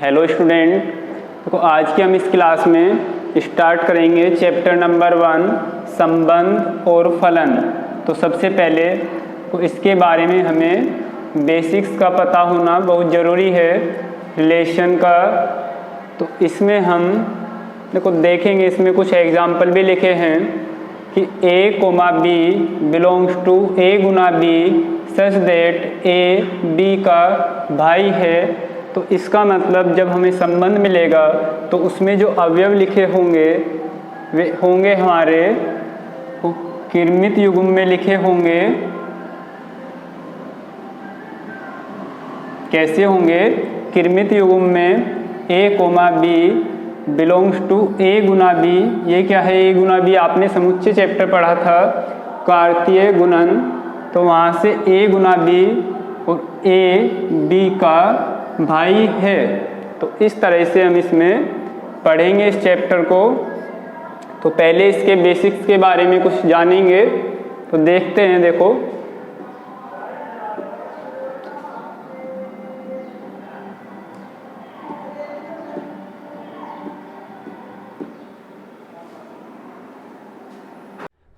Hello student, देखो आज की हम इस क्लास में स्टार्ट करेंगे चैप्टर नंबर 1 संबंध और फलन। तो सबसे पहले तो इसके बारे में हमें बेसिक्स का पता होना बहुत ज़रूरी है, रिलेशन का। तो इसमें हम देखो देखेंगे, इसमें कुछ एग्जाम्पल भी लिखे हैं कि A, B belongs to A गुना B such that A B का भाई है। तो इसका मतलब जब हमें संबंध मिलेगा तो उसमें जो अवयव लिखे होंगे वे होंगे हमारे किरमित युग्म में लिखे होंगे। कैसे होंगे? किरमित युग्म में A, B belongs to A गुना B। ये क्या है? A गुना B आपने समुच्चय चैप्टर पढ़ा था, कार्तीय गुणन। तो वहाँ से A गुना B और A B का भाई है। तो इस तरह से हम इसमें पढ़ेंगे इस चैप्टर को। तो पहले इसके बेसिक्स के बारे में कुछ जानेंगे, तो देखते हैं।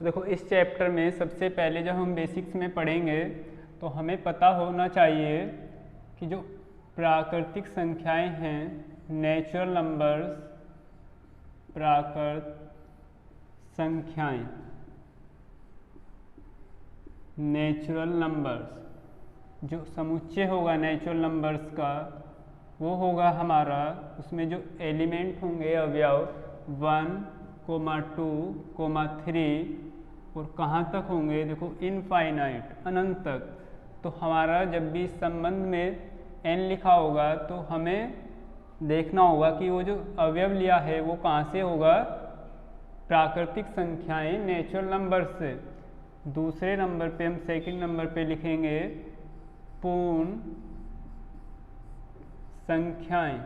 देखो इस चैप्टर में सबसे पहले जब हम बेसिक्स में पढ़ेंगे तो हमें पता होना चाहिए कि जो प्राकृतिक संख्याएं हैं, नेचुरल नंबर्स, प्राकृत संख्याएं, नेचुरल नंबर्स, जो समुच्चय होगा नेचुरल नंबर्स का वो होगा हमारा, उसमें जो एलिमेंट होंगे अवयव 1, 2, 3 और कहाँ तक होंगे? देखो इनफाइनाइट, अनंत तक। तो हमारा जब भी संबंध में n लिखा होगा तो हमें देखना होगा कि वो जो अवयव लिया है वो कहाँ से होगा? प्राकृतिक संख्याएं, नेचुरल नंबर से। दूसरे नंबर पे हम सेकंड नंबर पे लिखेंगे पूर्ण संख्याएं।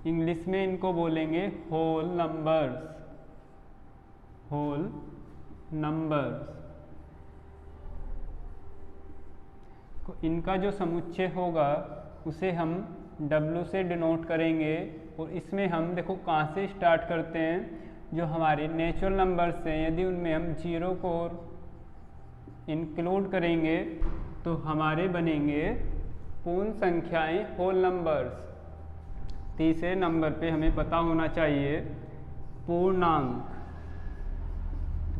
इंग्लिश में इनको बोलेंगे होल नंबर्स, होल नंबर्स। तो इनका जो समुच्चय होगा उसे हम W से डिनोट करेंगे। और इसमें हम देखो कहाँ से स्टार्ट करते हैं? जो हमारे नेचुरल नंबर्स हैं, यदि उनमें हम 0 को इंक्लूड करेंगे तो हमारे बनेंगे पूर्ण संख्याएं, होल नंबर्स। तीसरे नंबर पे हमें पता होना चाहिए पूर्णांक।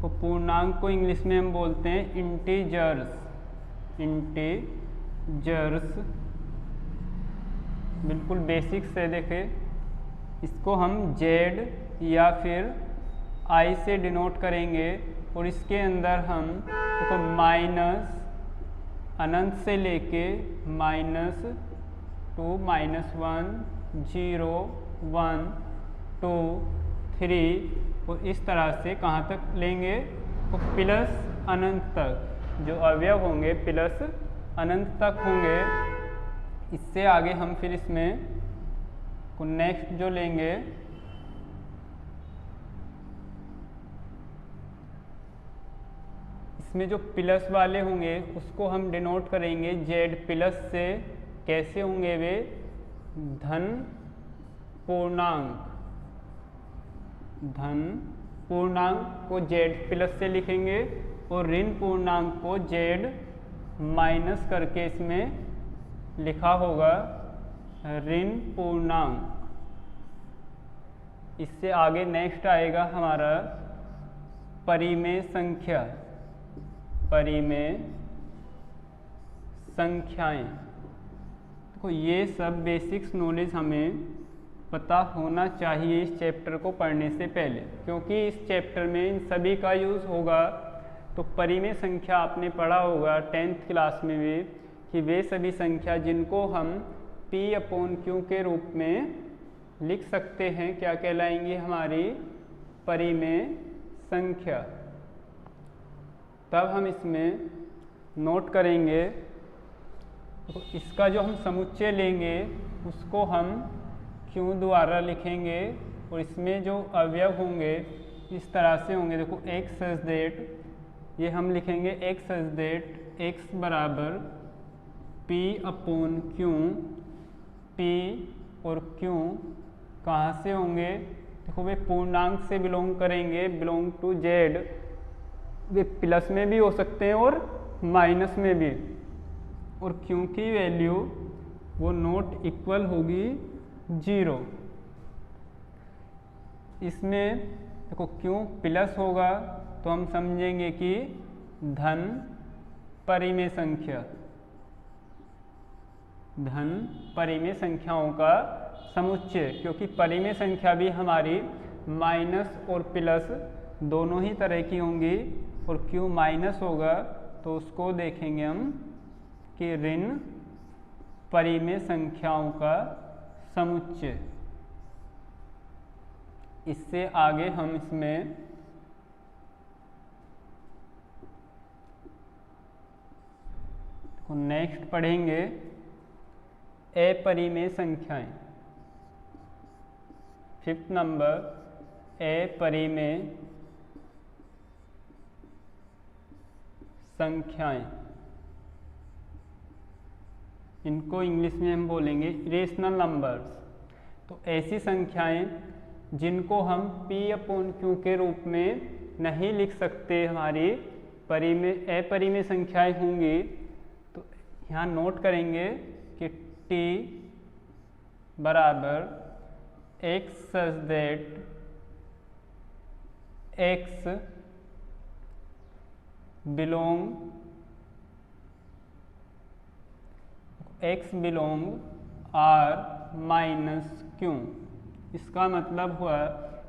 तो पूर्णांक को इंग्लिश में हम बोलते हैं इंटीजर्स, इंटीजर्स। बिल्कुल बेसिक से देखें, इसको हम Z या फिर I से डिनोट करेंगे। और इसके अंदर हम देखो माइनस अनंत से लेके -2, -1, 0, 1, 2, 3 और इस तरह से कहाँ तक लेंगे? तो प्लस अनंत तक जो अवयव होंगे प्लस अनंत तक होंगे। इससे आगे हम फिर इसमें को नेक्स्ट जो लेंगे इसमें जो प्लस वाले होंगे उसको हम डिनोट करेंगे Z प्लस से। कैसे होंगे वे? धन पूर्णांक, धन पूर्णांक को Z प्लस से लिखेंगे और ऋण पूर्णांक को Z माइनस करके इसमें लिखा होगा ऋण पूर्णांक। इससे आगे नेक्स्ट आएगा हमारा परिमेय संख्या, परिमेय संख्याएं। तो ये सब बेसिक्स नॉलेज हमें पता होना चाहिए इस चैप्टर को पढ़ने से पहले, क्योंकि इस चैप्टर में इन सभी का यूज़ होगा। तो परिमेय संख्या आपने पढ़ा होगा 10th क्लास में भी कि वे सभी संख्या जिनको हम P/Q के रूप में लिख सकते हैं क्या कहलाएंगी? हमारी परिमेय संख्या। तब हम इसमें नोट करेंगे तो इसका जो हम समुच्चय लेंगे उसको हम Q द्वारा लिखेंगे और इसमें जो अवयव होंगे इस तरह से होंगे। देखो x सच दैट, ये हम लिखेंगे x सच दैट x बराबर P अपॉन Q, P और Q कहाँ से होंगे? देखो वे पूर्णांक से बिलोंग करेंगे, बिलोंग टू Z। वे प्लस में भी हो सकते हैं और माइनस में भी, और Q की वैल्यू वो नॉट इक्वल होगी 0। इसमें देखो Q प्लस होगा तो हम समझेंगे कि धन परिमेय संख्या, धन परिमेय संख्याओं का समुच्चय, क्योंकि परिमेय संख्या भी हमारी माइनस और प्लस दोनों ही तरह की होंगी, और Q माइनस होगा तो उसको देखेंगे हम कि ऋण परिमेय संख्याओं का समुच्चय। इससे आगे हम इसमें नेक्स्ट पढ़ेंगे अपरिमेय संख्याएं। 5th नंबर अपरिमेय संख्याएं। इनको इंग्लिश में हम बोलेंगे इरेशनल नंबर्स। तो ऐसी संख्याएं जिनको हम P अपॉन Q के रूप में नहीं लिख सकते, हमारी अपरिमेय संख्याएं होंगी। तो यहाँ नोट करेंगे कि T बराबर x such that x belong R minus Q। इसका मतलब हुआ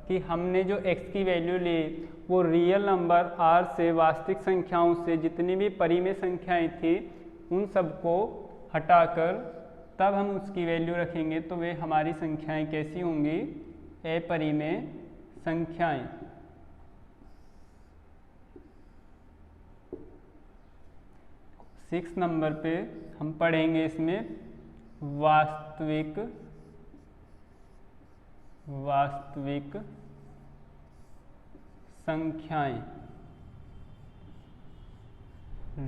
कि हमने जो x की वैल्यू ली वो रियल नंबर R से, वास्तविक संख्याओं से जितनी भी परिमेय संख्याएं थी उन सबको हटाकर तब हम उसकी वैल्यू रखेंगे, तो वे हमारी संख्याएं कैसी होंगी? अपरिमेय संख्याएं। सिक्स नंबर पे हम पढ़ेंगे इसमें वास्तविक संख्याएं,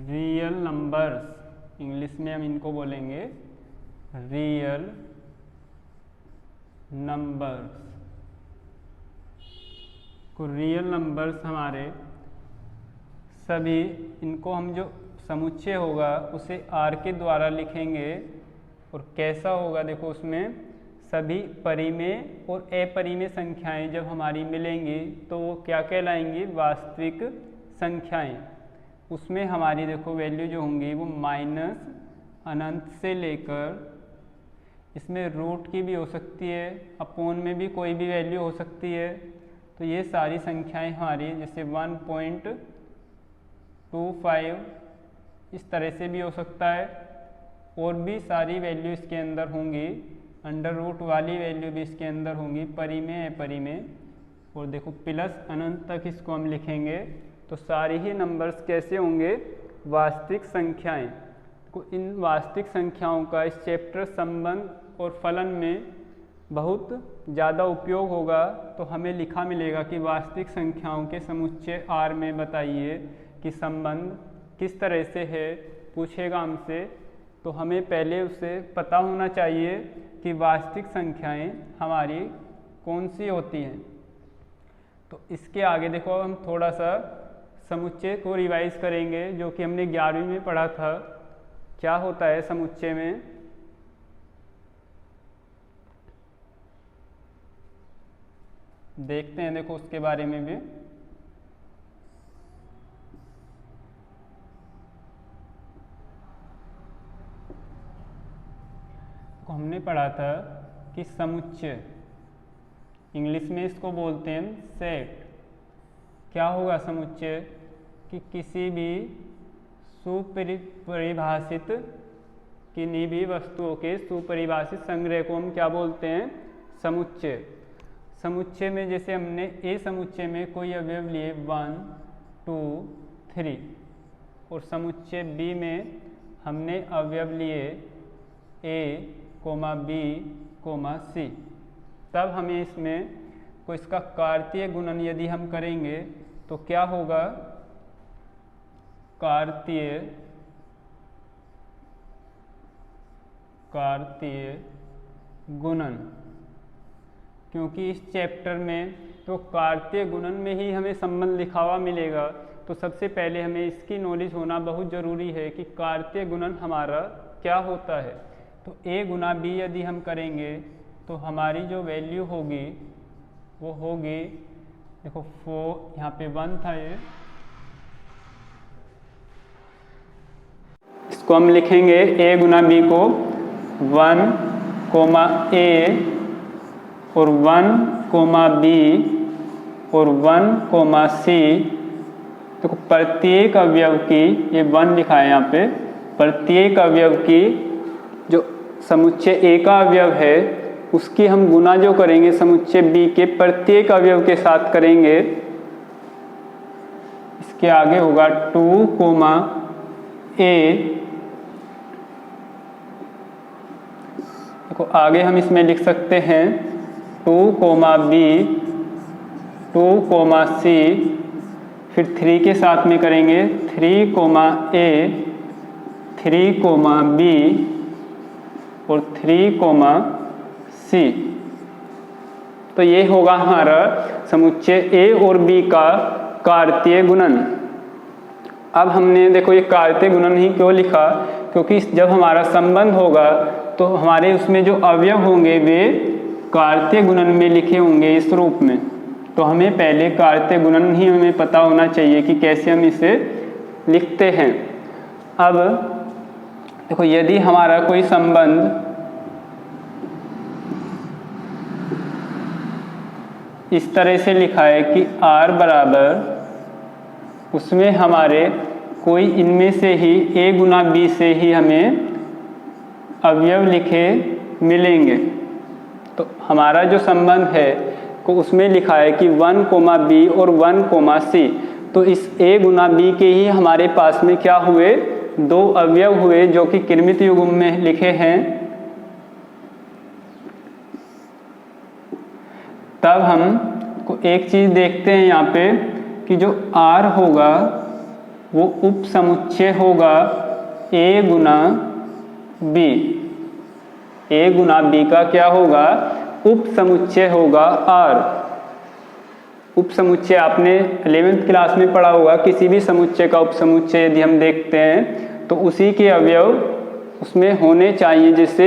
रियल नंबर्स। इंग्लिश में हम इनको बोलेंगे रियल नंबर्स। को रियल नंबर्स हमारे सभी, इनको हम जो समुच्चय होगा उसे R के द्वारा लिखेंगे। और कैसा होगा? देखो उसमें सभी परिमेय और अपरिमेय संख्याएं जब हमारी मिलेंगी तो वो क्या कहलाएंगी? वास्तविक संख्याएं। उसमें हमारी देखो वैल्यू जो होंगी वो माइनस अनंत से लेकर, इसमें रूट की भी हो सकती है, अपोन में भी कोई भी वैल्यू हो सकती है। तो ये सारी संख्याएं हमारी, जैसे 1.25 इस तरह से भी हो सकता है, और भी सारी वैल्यू इसके अंदर होंगी। अंडर रूट वाली वैल्यू भी इसके अंदर होंगी, परिमेय अपरिमेय। और देखो प्लस अनंत तक इसको हम लिखेंगे तो सारी ही नंबर्स कैसे होंगे? वास्तविक संख्याएं। तो इन वास्तविक संख्याओं का इस चैप्टर संबंध और फलन में बहुत ज़्यादा उपयोग होगा। तो हमें लिखा मिलेगा कि वास्तविक संख्याओं के समुच्चय R में बताइए कि संबंध किस तरह से है, पूछेगा हमसे। तो हमें पहले उससे पता होना चाहिए कि वास्तविक संख्याएं हमारी कौन सी होती हैं। तो इसके आगे देखो हम थोड़ा सा समुच्चय को रिवाइज करेंगे, जो कि हमने 11वीं में पढ़ा था। क्या होता है समुच्चय में? देखते हैं, देखो उसके बारे में भी। तो हमने पढ़ा था कि समुच्चय, इंग्लिश में इसको बोलते हैं सेट। क्या होगा समुच्चय? कि किसी भी सुपरिभाषित किन्हीं भी वस्तुओं के सुपरिभाषित संग्रह को हम क्या बोलते हैं? समुच्चय। समुच्चय में जैसे हमने ए समुच्चय में कोई अवयव लिए 1, 2, 3, और समुच्चय बी में हमने अवयव लिए ए, बी, सी। तब हमें इसमें को इसका कार्तीय गुणन यदि हम करेंगे तो क्या होगा? कार्तीय कार्तीय गुणन, क्योंकि इस चैप्टर में तो कार्तीय गुणन में ही हमें संबंध लिखा हुआ मिलेगा। तो सबसे पहले हमें इसकी नॉलेज होना बहुत ज़रूरी है कि कार्तीय गुणन हमारा क्या होता है। तो a गुना b यदि हम करेंगे तो हमारी जो वैल्यू होगी वो होगी, देखो 4, यहाँ पे 1 था ये, इसको हम लिखेंगे a गुना b को 1 कोमा a और 1 कोमा b और 1 कोमा c। तो प्रत्येक अवयव की, ये 1 लिखा है यहाँ पे, प्रत्येक अवयव की जो समुच्चय a का अवयव है उसकी हम गुना जो करेंगे समुच्चय b के प्रत्येक अवयव के साथ करेंगे। इसके आगे होगा 2 कोमा a। देखो आगे हम इसमें लिख सकते हैं 2 कोमा b, 2 कोमा c, फिर 3 के साथ में करेंगे 3 कोमा a, 3 कोमा b और 3 कोमा c। तो ये होगा हमारा समुच्चय a और b का कार्तीय गुणन। अब हमने देखो ये कार्तीय गुणन ही क्यों लिखा, क्योंकि जब हमारा संबंध होगा तो हमारे उसमें जो अवयव होंगे वे कार्तीय गुणन में लिखे होंगे इस रूप में। तो हमें पहले कार्तीय गुणन ही हमें पता होना चाहिए कि कैसे हम इसे लिखते हैं। अब देखो यदि हमारा कोई संबंध इस तरह से लिखा है कि r बराबर, उसमें हमारे कोई इनमें से ही a गुना b से ही हमें अवयव लिखे मिलेंगे। तो हमारा जो संबंध है को उसमें लिखा है कि 1 कोमा b और 1 कोमा c। तो इस a गुना b के ही हमारे पास में क्या हुए, 2 अवयव हुए जो कि किरमित युग्म में लिखे हैं। तब हम को एक चीज देखते हैं यहाँ पे कि जो r होगा वो उप समुच्चय होगा a गुना b। a गुना b का क्या होगा, उप समुच्चय होगा r। उप समुच्चय आपने 11th क्लास में पढ़ा होगा, किसी भी समुच्चय का उप समुच्चय यदि हम देखते हैं तो उसी के अवयव उसमें होने चाहिए। जैसे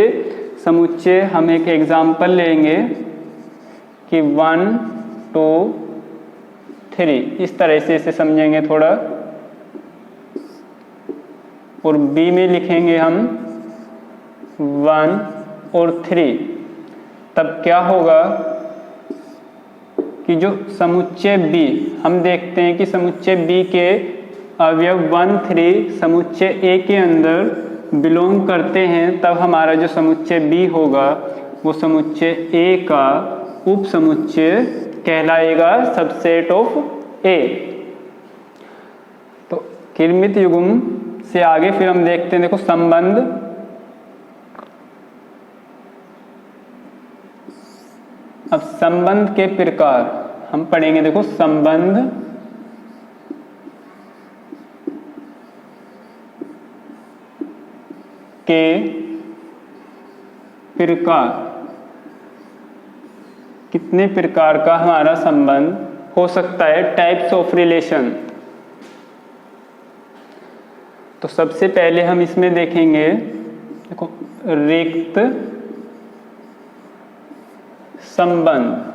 समुच्चय हम एक एग्जाम्पल लेंगे कि 1 2 3, इस तरह से इसे समझेंगे थोड़ा। और b में लिखेंगे हम 1 और 3। तब क्या होगा कि जो समुच्चय b, हम देखते हैं कि समुच्चय b के अवयव 1 3 समुच्चय a के अंदर बिलोंग करते हैं। तब हमारा जो समुच्चय b होगा वो समुच्चय a का उप समुच्चय कहलाएगा, सबसेट ऑफ a। तो किरमित युग्म से आगे फिर हम देखते हैं, देखो संबंध। अब संबंध के प्रकार हम पढ़ेंगे, देखो संबंध के प्रकार, कितने प्रकार का हमारा संबंध हो सकता है, टाइप्स ऑफ रिलेशन। तो सबसे पहले हम इसमें देखेंगे, देखो रिक्त संबंध।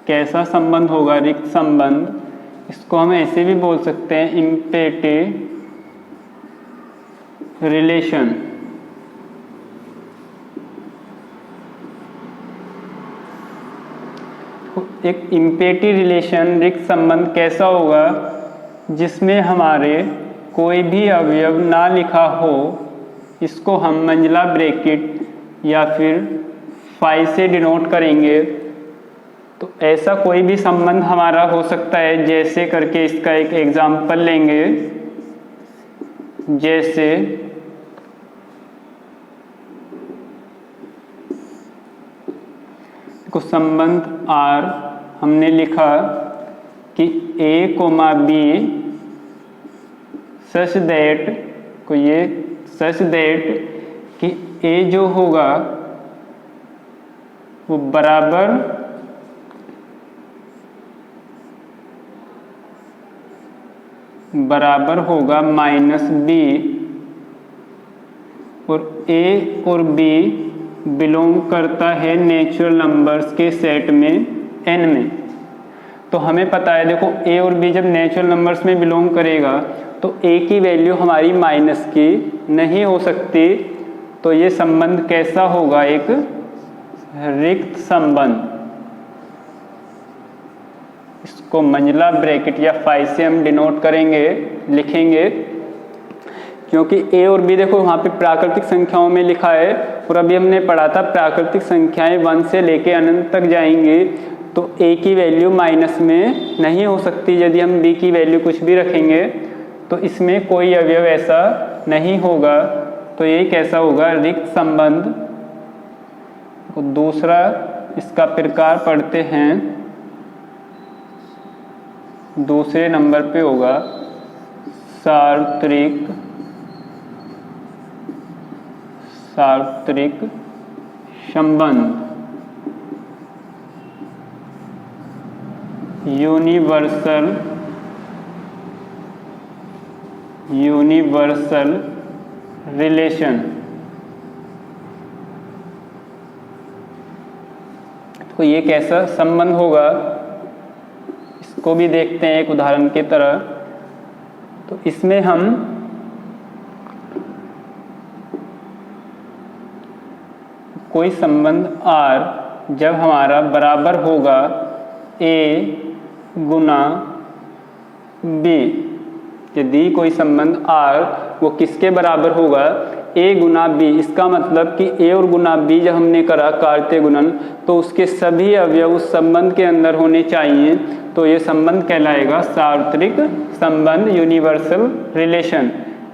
कैसा संबंध होगा रिक्त संबंध, इसको हम ऐसे भी बोल सकते हैं इम्पेटी रिलेशन। एक इम्पेटी रिलेशन रिक्त संबंध कैसा होगा, जिसमें हमारे कोई भी अवयव ना लिखा हो। इसको हम मंझला ब्रैकेट या फिर फाई से डिनोट करेंगे। तो ऐसा कोई भी संबंध हमारा हो सकता है। जैसे करके इसका एक एग्जाम्पल लेंगे, जैसे को संबंध R हमने लिखा कि A, B सच दैट को ये सच दैट कि ए जो होगा वो बराबर होगा माइनस बी, और ए और बी बिलोंग करता है नेचुरल नंबर्स के सेट में n में। तो हमें पता है, देखो ए और बी जब नेचुरल नंबर्स में बिलोंग करेगा तो ए की वैल्यू हमारी माइनस की नहीं हो सकती। तो ये संबंध कैसा होगा, एक रिक्त संबंध। इसको मंझला ब्रैकेट या फाई से हम डिनोट करेंगे, लिखेंगे, क्योंकि ए और बी देखो वहाँ पे प्राकृतिक संख्याओं में लिखा है, और अभी हमने पढ़ा था प्राकृतिक संख्याएं 1 से लेके अनंत तक जाएंगी तो ए की वैल्यू माइनस में नहीं हो सकती। यदि हम बी की वैल्यू कुछ भी रखेंगे तो इसमें कोई अवयव ऐसा नहीं होगा। तो ये कैसा होगा, रिक्त संबंध। तो दूसरा इसका प्रकार पढ़ते हैं, दूसरे नंबर पे होगा सार्वत्रिक संबंध, यूनिवर्सल रिलेशन। तो ये कैसा संबंध होगा, इसको भी देखते हैं एक उदाहरण की तरह। तो इसमें हम कोई संबंध R जब हमारा बराबर होगा A गुना B, यदि कोई संबंध R वो किसके बराबर होगा, A गुना B। इसका मतलब कि A और गुना B जब हमने करा कार्तीय गुणन तो उसके सभी अवयव उस संबंध के अंदर होने चाहिए। तो ये संबंध कहलाएगा सार्वत्रिक संबंध, यूनिवर्सल रिलेशन।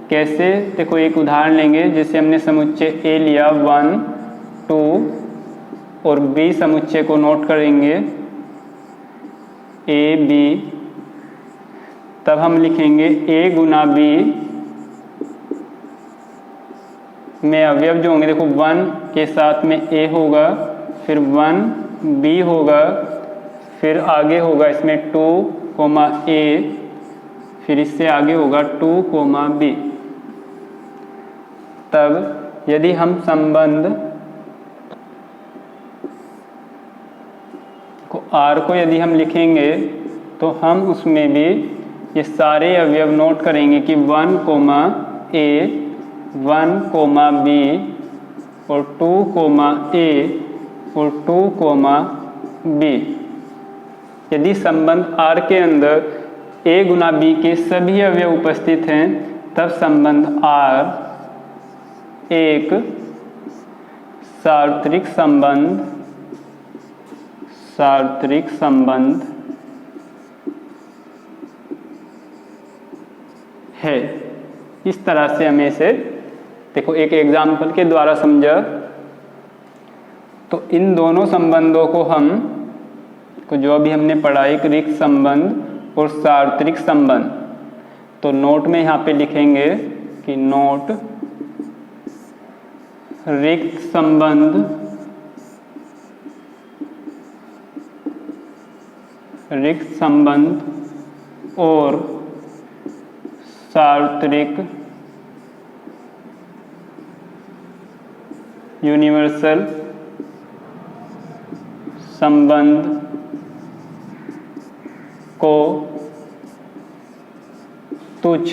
कैसे, देखो एक उदाहरण लेंगे, जिसे हमने समुच्चय A लिया 1 2 और B समुच्चय को नोट करेंगे A B, तब हम लिखेंगे A गुना B में अवयव जो होंगे, देखो 1 के साथ में A होगा, फिर 1 B होगा, फिर आगे होगा इसमें 2 A, फिर इससे आगे होगा 2 B। तब यदि हम संबंध को R को यदि हम लिखेंगे तो हम उसमें भी ये सारे अवयव नोट करेंगे कि 1 A 1 B और 2 A और 2 B। यदि संबंध R के अंदर A गुना B के सभी अवयव उपस्थित हैं तब संबंध R एक सार्वत्रिक संबंध है। इस तरह से हमें इसे देखो एक एग्जाम्पल के द्वारा समझा। तो इन दोनों संबंधों को जो अभी हमने पढ़ा, एक रिक्त संबंध और सार्वत्रिक संबंध, तो नोट में यहाँ पे लिखेंगे कि नोट रिक्त संबंध और सार्वत्रिक यूनिवर्सल संबंध को तुच्छ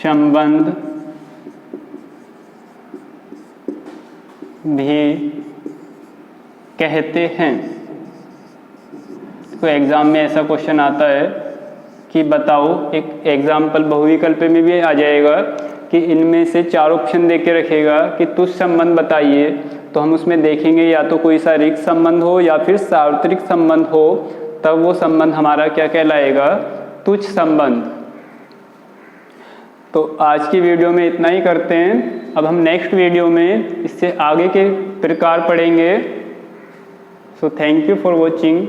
संबंध भी कहते हैं। तो एग्जाम में ऐसा क्वेश्चन आता है कि बताओ, एक एग्जाम्पल बहुविकल्प में भी आ जाएगा कि इनमें से 4 ऑप्शन दे के रखेगा कि तुच्छ संबंध बताइए। तो हम उसमें देखेंगे या तो कोई सा रिक्त संबंध हो या फिर सार्वत्रिक संबंध हो, तब वो संबंध हमारा क्या कहलाएगा, तुच्छ संबंध। तो आज की वीडियो में इतना ही करते हैं। अब हम नेक्स्ट वीडियो में इससे आगे के प्रकार पढ़ेंगे। So thank you for watching.